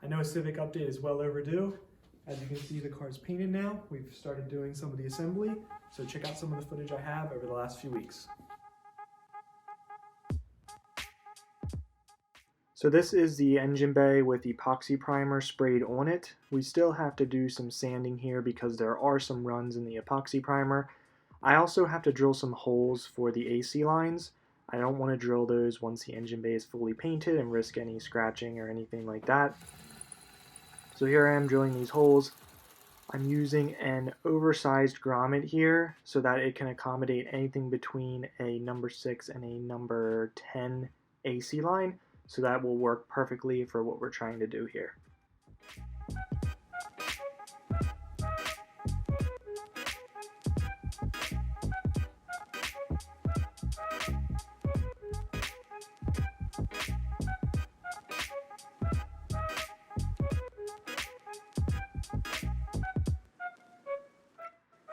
I know a Civic update is well overdue. As you can see, the car is painted now. We've started doing some of the assembly, so check out some of the footage I have over the last few weeks. So this is the engine bay with epoxy primer sprayed on it. We still have to do some sanding here because there are some runs in the epoxy primer. I also have to drill some holes for the AC lines. I don't want to drill those once the engine bay is fully painted and risk any scratching or anything like that. So here I am drilling these holes. I'm using an oversized grommet here so that it can accommodate anything between a number 6 and a number 10 AC line. So that will work perfectly for what we're trying to do here.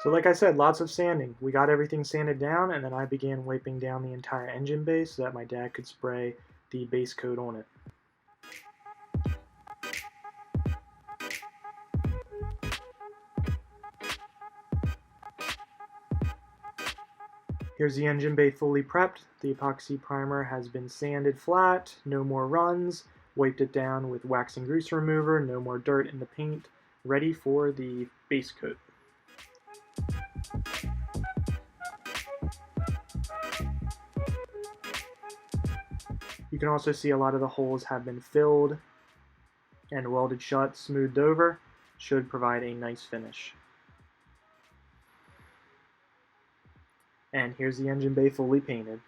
So like I said, lots of sanding. We got everything sanded down, and then I began wiping down the entire engine bay so that my dad could spray the base coat on it. Here's the engine bay fully prepped. The epoxy primer has been sanded flat, no more runs, wiped it down with wax and grease remover, no more dirt in the paint, ready for the base coat. You can also see a lot of the holes have been filled and welded shut, smoothed over, should provide a nice finish. And here's the engine bay fully painted.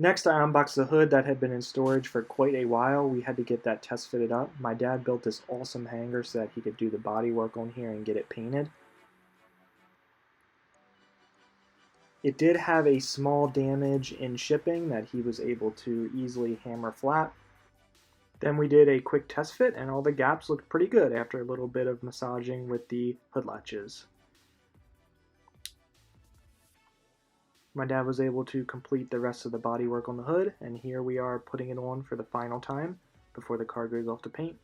Next, I unboxed the hood that had been in storage for quite a while. We had to get that test fitted up. My dad built this awesome hanger so that he could do the body work on here and get it painted. It did have a small damage in shipping that he was able to easily hammer flat. Then we did a quick test fit and all the gaps looked pretty good after a little bit of massaging with the hood latches. My dad was able to complete the rest of the body work on the hood, and here we are putting it on for the final time before the car goes off to paint.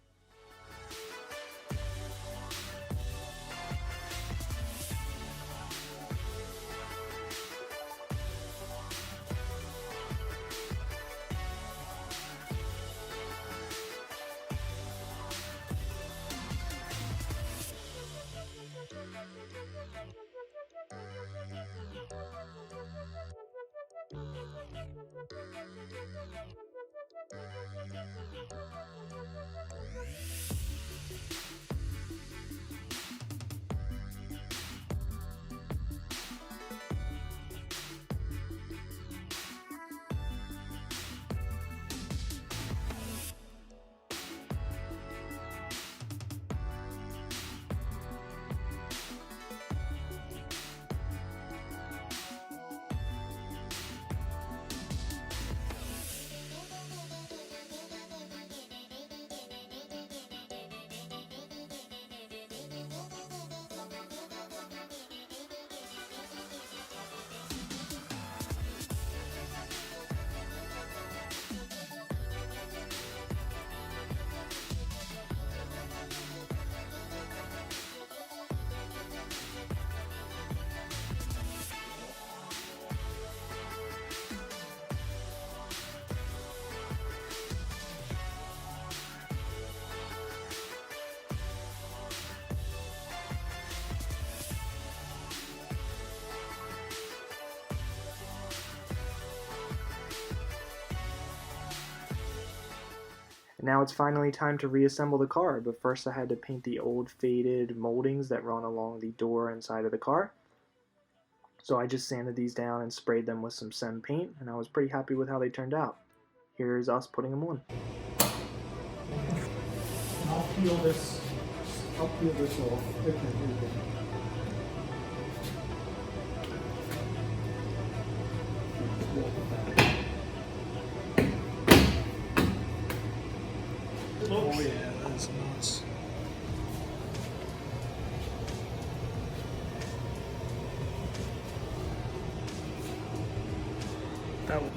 now it's finally time to reassemble the car, but first I had to paint the old faded moldings that run along the door and side of the car. So I just sanded these down and sprayed them with some Sem paint, and I was pretty happy with how they turned out. Here's us putting them on. I'll peel this off. Oh yeah, that's nuts. That one.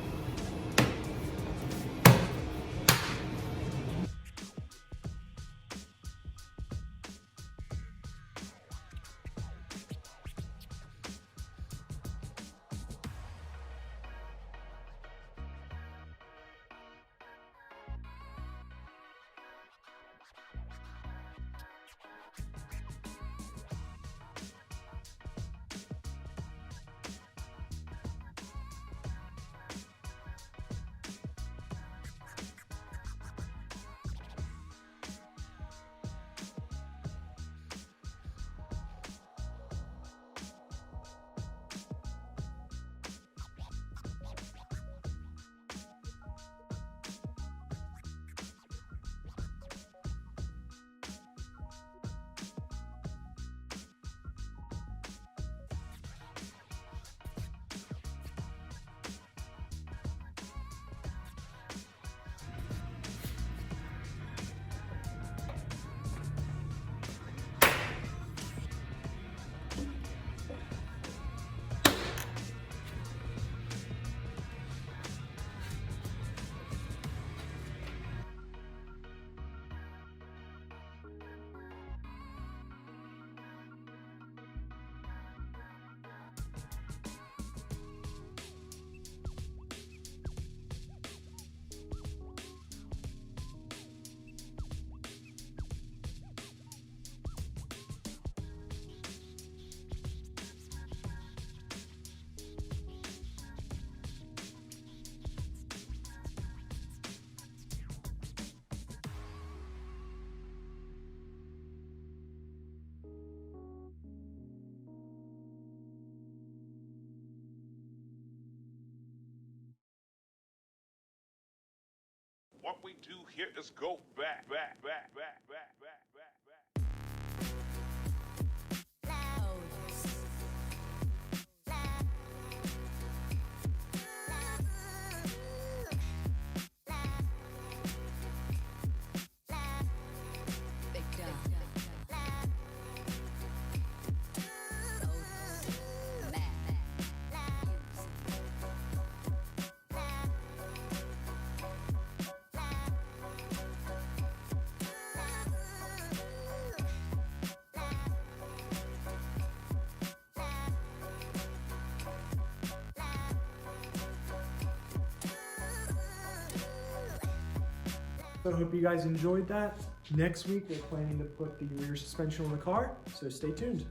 What we do here is go back, back, back, back, back, back, back, back. So I hope you guys enjoyed that. Next week we're planning to put the rear suspension on the car, so stay tuned.